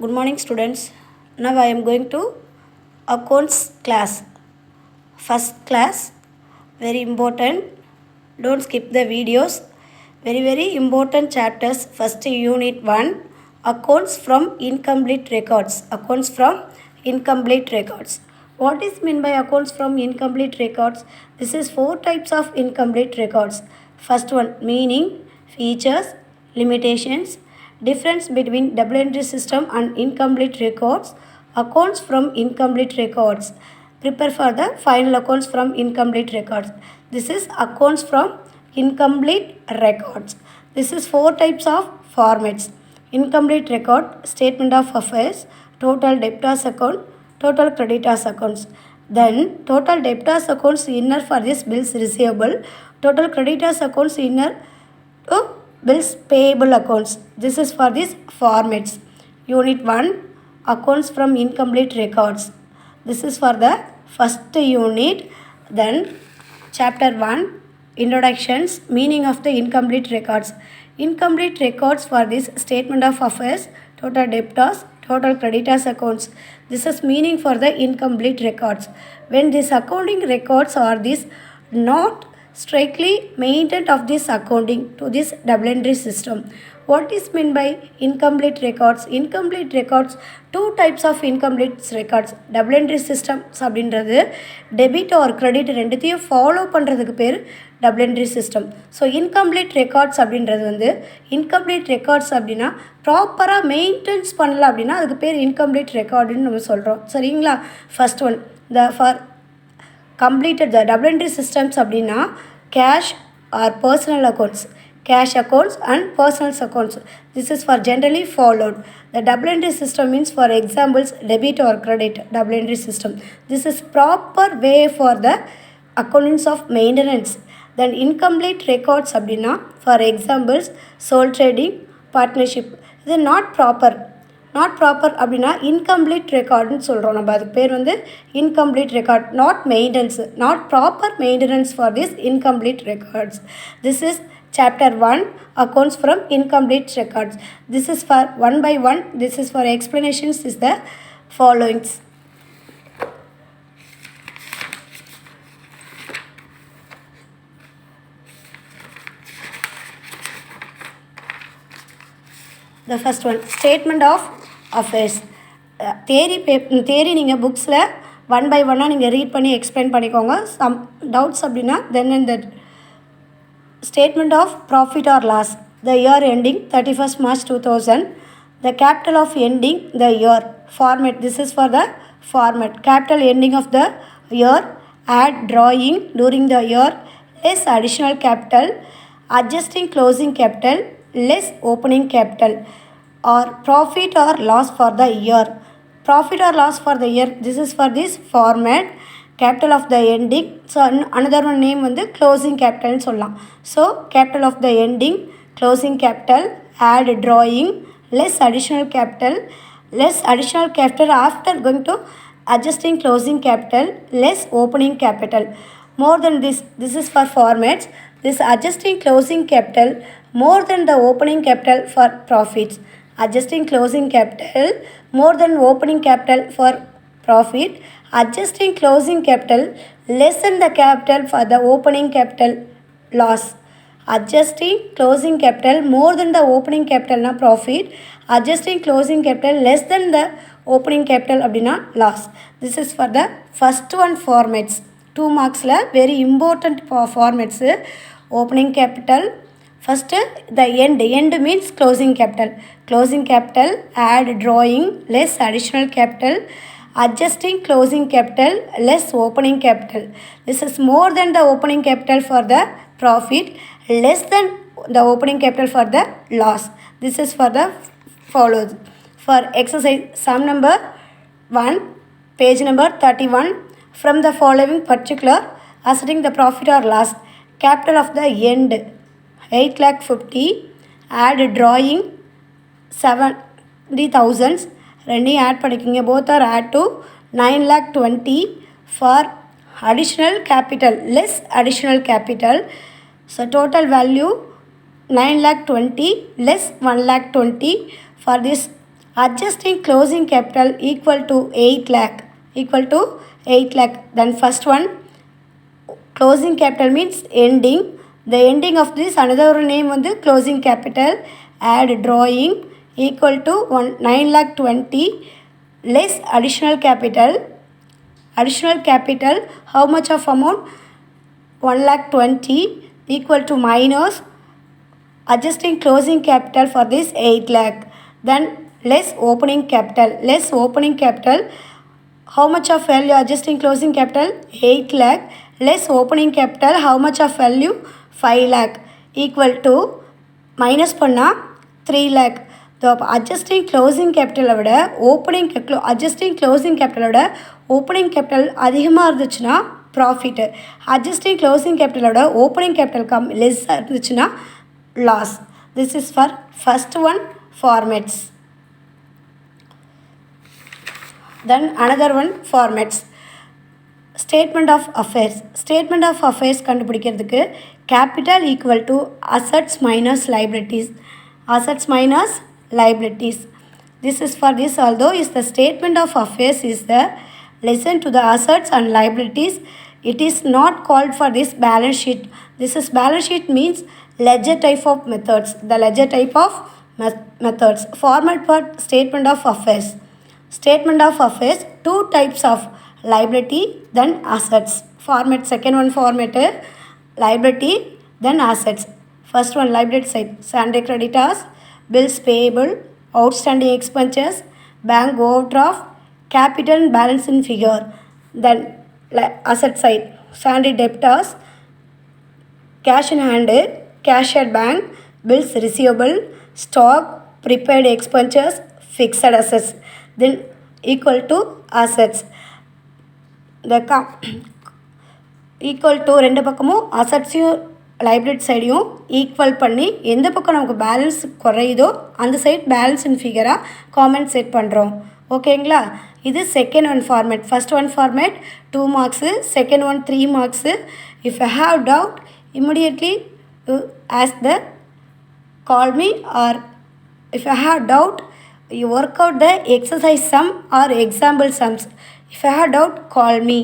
Good morning, students. Now I am going to accounts class. First class, very important. Don't skip the videos. Very important chapters. First unit 1, accounts from incomplete records. Accounts from incomplete records. What is meant by accounts from incomplete records? This is 4 types of incomplete records. First one, meaning, features, limitations, difference between double entry system and incomplete records, accounts from incomplete records. Prepare for the final accounts from incomplete records. This is accounts from incomplete records. This is 4 types of formats. Incomplete record, statement of affairs, total debtors account, total creditors accounts. Then total debtors accounts inner for this bills receivable, total creditors accounts inner to bills payable accounts. This is for these formats. Unit 1, accounts from incomplete records. This is for the first unit. Then chapter 1, introductions, meaning of the incomplete records. Incomplete records for this statement of affairs, total debtors, total creditors accounts. This is meaning for the incomplete records. When these accounting records are this not strictly maintained of this accounting to this double entry system. What is meant by incomplete records? Incomplete records, 2 types of incomplete records. Double entry systems அப்படின்றது debit or credit ரெண்டுத்தையும் follow பண்ணுறதுக்கு பேர் double entry system. So incomplete records அப்படின்றது வந்து incomplete records அப்படின்னா ப்ராப்பராக maintenance பண்ணல அப்படின்னா அதுக்கு பேர் இன்கம்ப்ளீட் ரெக்கார்டுன்னு நம்ம சொல்கிறோம். சரிங்களா? First one, for completed the double entry systems அப்படின்னா cash or personal accounts, cash accounts and personal accounts. This is for generally followed. The double entry system means, for examples, debit or credit double entry system. This is proper way for the accountants of maintenance. Then incomplete records அப்படின்னா for examples, sole trading, partnership. இது not proper. Not proper அப்படின்னா incomplete ரெக்கார்டுன்னு சொல்கிறோம். நம்ம அதுக்கு பேர் வந்து incomplete record, not maintenance, not proper maintenance for this incomplete records. This is chapter 1, accounts from incomplete records. This is for 1 by 1. This is for explanations is the followings. The first one, statement of affairs. தேரி நீங்கள் புக்ஸில் 1 by 1 நீங்கள் read பண்ணி explain பண்ணிக்கோங்க. Some doubts அப்படின்னா then இந்த statement of profit or loss, the year ending 31st March 2000, the capital of ending the year, format. This is for the format. Capital ending of the year, add drawing during the year, less additional capital, adjusting closing capital, less opening capital, or profit or loss for the year. Profit or loss for the year, this is for this format. Capital of the ending, so another one name வந்து closing capital னு சொல்லலாம். So capital of the ending, closing capital, add drawing, less additional capital, less additional capital after going to adjusting closing capital, less opening capital. More than this, this is for formats. This adjusting closing capital more than the opening capital for profits. Adjusting closing capital more than opening capital for profit. Adjusting closing capital less than the capital for the opening capital loss. Adjusting closing capital more than the opening capital na profit. Adjusting closing capital less than the opening capital அப்படின்னா loss. This is for the first one formats. 2 marksல very important formats. Opening capital, first the end means closing capital. Closing capital, add drawing, less additional capital, adjusting closing capital, less opening capital. This is more than the opening capital for the profit, less than the opening capital for the loss. This is for the follows. For exercise sum number 1, page number 31, from the following particular, asserting the profit or loss, capital of the end 8,50,000, add drawing 70,000, ரெண்டையும் add பண்ணிக்கிங்க, both are add to 9,20,000 for additional capital, less additional capital. So total value 9,20,000 less 1,20,000 for this Adjusting closing capital equal to 8 lakh. Equal to 8 lakh. Then first one, closing capital means ending. The ending of this another name on the closing capital. Add drawing equal to 9 lakh 20 less additional capital. Additional capital, how much of amount? 1 lakh 20 equal to minus adjusting closing capital for this 8 lakh. Then less opening capital. Less opening capital, how much of value adjusting closing capital? 8 lakh less opening capital, how much of value? 5 lakh equal to minus பண்ணா 3 lakh. adjusting closing capital விட opening adjusting closing capital விட opening capital அதிகமாக இருந்துச்சுன்னா profit, adjusting closing capital விட opening capital less இருந்துச்சுன்னா loss. This is for first one formats. Then another one formats. Statement of affairs. Statement of affairs கண்டுபிடிக்கிறதுக்கு capital equal to assets minus liabilities. Assets minus liabilities. This is for this, although is the statement of affairs is the lesson to the assets and liabilities. It is not called for this balance sheet. This is balance sheet means ledger type of methods. The ledger type of methods. Format for statement of affairs. Statement of affairs, two types of liability then assets. Format, second one format liability then assets. First one liability side, sundry creditors, bills payable, outstanding expenditures, bank overdraft, capital and balance in figure. Then asset side, sundry debtors, cash in hand, cash at bank, bills receivable, stock, prepaid expenditures, fixed assets. Then equal to assets. The equal to ரெண்டு பக்கமும் அசட்ஸையும் liability சைடையும் equal பண்ணி எந்த பக்கம் நமக்கு balance குறையுதோ அந்த side balance in ஃபிகராக comment set பண்ணுறோம். ஓகேங்களா? இது second one format. First one format 2 marks, second one 3 marks. If I have doubt immediately you ask the call me, or if I have doubt you work out the exercise sum or example sums. If I have doubt, call me.